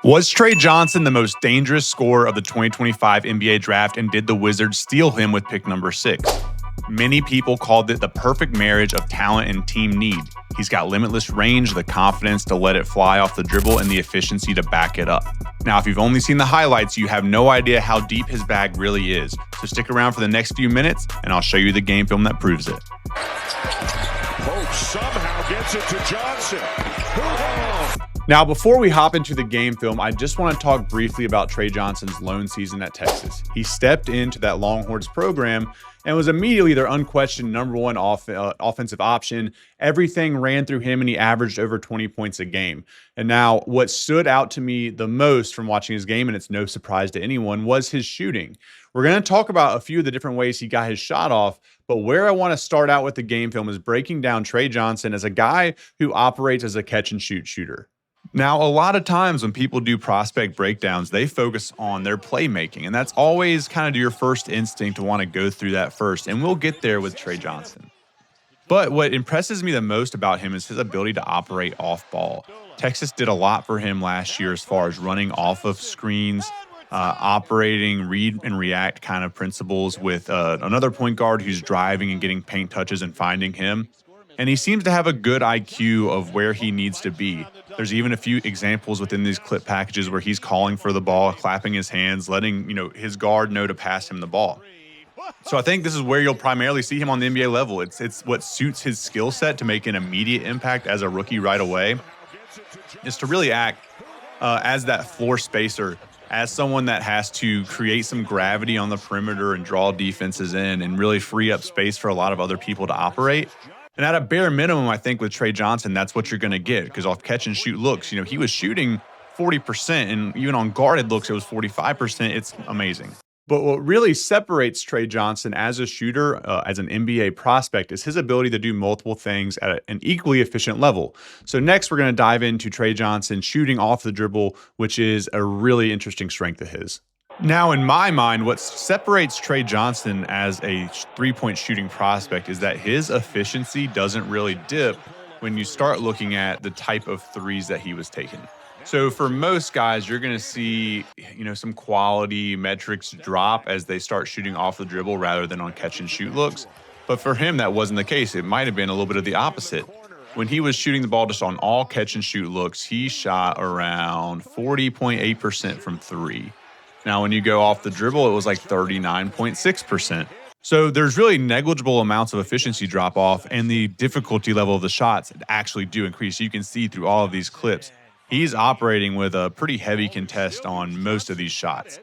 Was Tre Johnson the most dangerous scorer of the 2025 NBA draft, and did the Wizards steal him with pick number 6? Many people called it the perfect marriage of talent and team need. He's got limitless range, the confidence to let it fly off the dribble, and the efficiency to back it up. Now, if you've only seen the highlights, you have no idea how deep his bag really is. So stick around for the next few minutes, and I'll show you the game film that proves it. Pope somehow gets it to Johnson. Now, before we hop into the game film, I just want to talk briefly about Tre Johnson's lone season at Texas. He stepped into that Longhorns program and was immediately their unquestioned number one offensive option. Everything ran through him, and he averaged over 20 points a game. And now, what stood out to me the most from watching his game, and it's no surprise to anyone, was his shooting. We're going to talk about a few of the different ways he got his shot off, but where I want to start out with the game film is breaking down Tre Johnson as a guy who operates as a catch-and-shoot shooter. Now, a lot of times when people do prospect breakdowns, they focus on their playmaking, and that's always kind of your first instinct to want to go through that first, and we'll get there with Tre Johnson. But what impresses me the most about him is his ability to operate off ball. Texas did a lot for him last year as far as running off of screens, operating read and react kind of principles with another point guard who's driving and getting paint touches and finding him. And he seems to have a good IQ of where he needs to be. There's even a few examples within these clip packages where he's calling for the ball, clapping his hands, letting his guard know to pass him the ball. So I think this is where you'll primarily see him on the NBA level. It's what suits his skill set to make an immediate impact as a rookie right away, is to really act as that floor spacer, as someone that has to create some gravity on the perimeter and draw defenses in and really free up space for a lot of other people to operate. And at a bare minimum, I think with Tre Johnson, that's what you're going to get, because off catch and shoot looks, he was shooting 40%, and even on guarded looks, it was 45%. It's amazing. But what really separates Tre Johnson as a shooter, as an NBA prospect, is his ability to do multiple things at an equally efficient level. So next, we're going to dive into Tre Johnson shooting off the dribble, which is a really interesting strength of his. Now, in my mind, what separates Tre Johnson as a three-point shooting prospect is that his efficiency doesn't really dip when you start looking at the type of threes that he was taking. So for most guys, you're going to see, some quality metrics drop as they start shooting off the dribble rather than on catch and shoot looks. But for him, that wasn't the case. It might have been a little bit of the opposite. When he was shooting the ball just on all catch and shoot looks, he shot around 40.8% from three. Now, when you go off the dribble, it was like 39.6%. So there's really negligible amounts of efficiency drop off, and the difficulty level of the shots actually do increase. You can see through all of these clips, he's operating with a pretty heavy contest on most of these shots.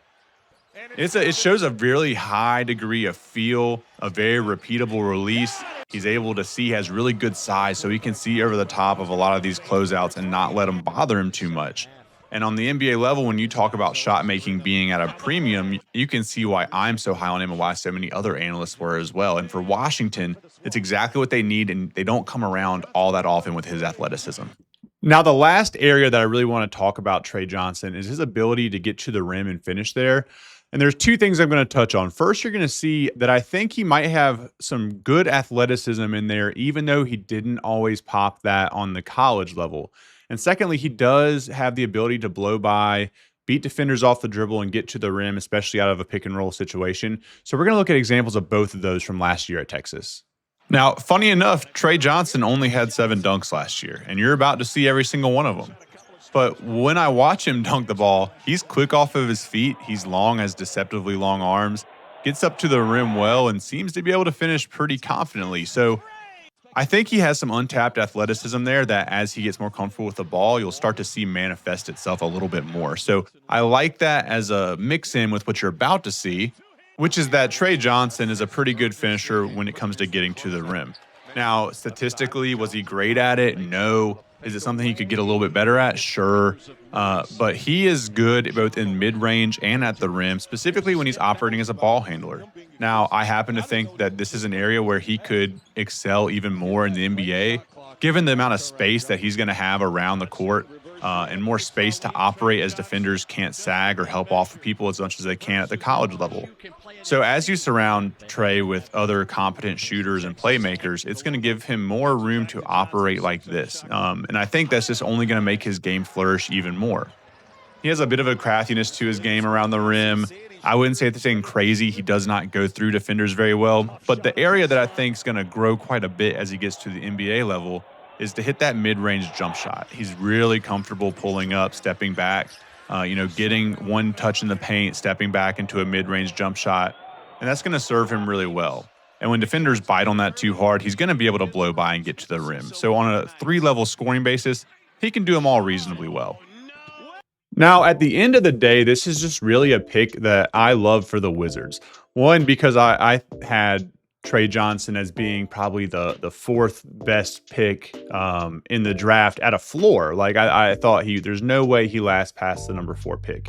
It shows a really high degree of feel, a very repeatable release. He's able to see, has really good size, so he can see over the top of a lot of these closeouts and not let them bother him too much. And on the NBA level, when you talk about shot making being at a premium, you can see why I'm so high on him and why so many other analysts were as well. And for Washington, it's exactly what they need, and they don't come around all that often with his athleticism. Now, the last area that I really want to talk about Tre Johnson is his ability to get to the rim and finish there. And there's two things I'm going to touch on. First, you're going to see that I think he might have some good athleticism in there, even though he didn't always pop that on the college level. And secondly, he does have the ability to blow by, beat defenders off the dribble, and get to the rim, especially out of a pick and roll situation. So we're going to look at examples of both of those from last year at Texas. Now, funny enough, Tre Johnson only had 7 dunks last year, and you're about to see every single one of them. But when I watch him dunk the ball, he's quick off of his feet. He's long, has deceptively long arms, gets up to the rim well, and seems to be able to finish pretty confidently. So I think he has some untapped athleticism there that as he gets more comfortable with the ball, you'll start to see manifest itself a little bit more. So I like that as a mix in with what you're about to see, which is that Tre Johnson is a pretty good finisher when it comes to getting to the rim. Now, statistically, was he great at it? No. Is it something he could get a little bit better at? Sure. But he is good both in mid-range and at the rim, specifically when he's operating as a ball handler. Now, I happen to think that this is an area where he could excel even more in the NBA, given the amount of space that he's going to have around the court and more space to operate as defenders can't sag or help off of people as much as they can at the college level. So as you surround Tre with other competent shooters and playmakers, it's going to give him more room to operate like this. And I think that's just only going to make his game flourish even more. He has a bit of a craftiness to his game around the rim. I wouldn't say it's anything crazy. He does not go through defenders very well. But the area that I think is going to grow quite a bit as he gets to the NBA level is to hit that mid-range jump shot. He's really comfortable pulling up, stepping back, getting one touch in the paint, stepping back into a mid-range jump shot. And that's going to serve him really well. And when defenders bite on that too hard, he's going to be able to blow by and get to the rim. So on a 3-level scoring basis, he can do them all reasonably well. Now, at the end of the day, this is just really a pick that I love for the Wizards. One, because I had Tre Johnson as being probably the fourth best pick in the draft at a floor. Like I thought there's no way he lasts past the number 4 pick.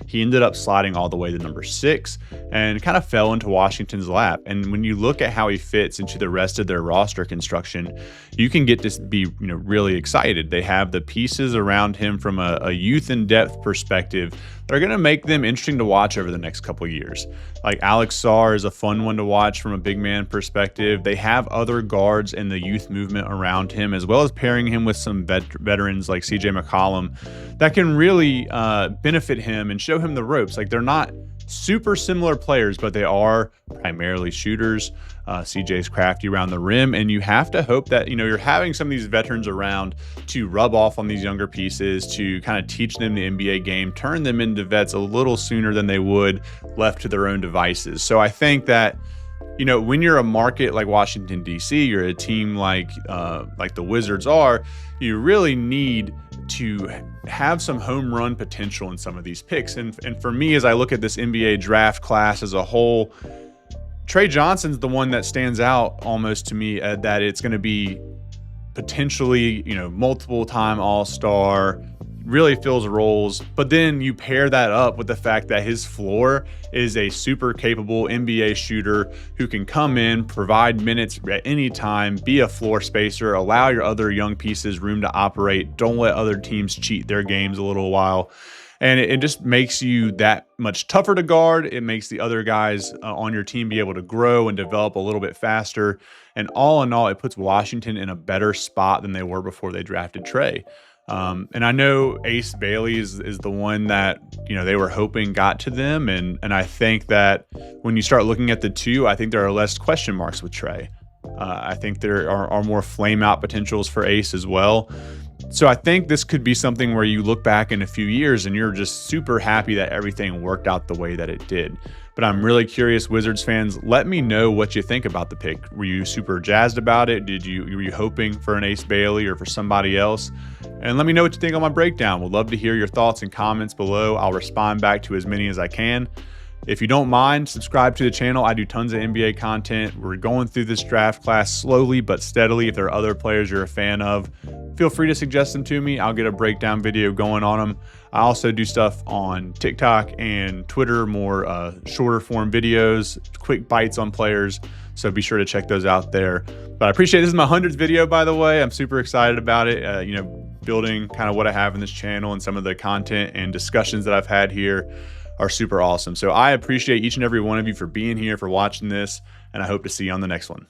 He ended up sliding all the way to number 6 and kind of fell into Washington's lap. And when you look at how he fits into the rest of their roster construction, you can get to be really excited. They have the pieces around him from a youth and depth perspective that are going to make them interesting to watch over the next couple of years. Like Alex Sarr is a fun one to watch from a big man perspective. They have other guards in the youth movement around him, as well as pairing him with some veterans like CJ McCollum that can really benefit him and show him the ropes. Like they're not super similar players, but they are primarily shooters. CJ's crafty around the rim, and you have to hope that you're having some of these veterans around to rub off on these younger pieces, to kind of teach them the NBA game, turn them into vets a little sooner than they would left to their own devices. So I think that when you're a market like Washington D.C., you're a team like the Wizards are, you really need to have some home run potential in some of these picks. And for me, as I look at this NBA draft class as a whole, Tre Johnson's the one that stands out almost to me, that it's going to be potentially, multiple time All-Star, really fills roles. But then you pair that up with the fact that his floor is a super capable NBA shooter who can come in, provide minutes at any time, be a floor spacer, allow your other young pieces room to operate, don't let other teams cheat their games a little while. And it just makes you that much tougher to guard. It makes the other guys on your team be able to grow and develop a little bit faster. And all in all, it puts Washington in a better spot than they were before they drafted Tre. And I know Ace Bailey is the one that, they were hoping got to them. And I think that when you start looking at the two, I think there are less question marks with Tre. I think there are more flame out potentials for Ace as well. So I think this could be something where you look back in a few years and you're just super happy that everything worked out the way that it did. But I'm really curious, Wizards fans, let me know what you think about the pick. Were you super jazzed about it? Were you hoping for an Ace Bailey or for somebody else? And let me know what you think on my breakdown. We'd love to hear your thoughts and comments below. I'll respond back to as many as I can. If you don't mind, subscribe to the channel. I do tons of NBA content. We're going through this draft class slowly but steadily. If there are other players you're a fan of, feel free to suggest them to me. I'll get a breakdown video going on them. I also do stuff on TikTok and Twitter, more shorter form videos, quick bites on players. So be sure to check those out there. But I appreciate this is my 100th video, by the way. I'm super excited about it. Building kind of what I have in this channel and some of the content and discussions that I've had here are super awesome. So I appreciate each and every one of you for being here, for watching this, and I hope to see you on the next one.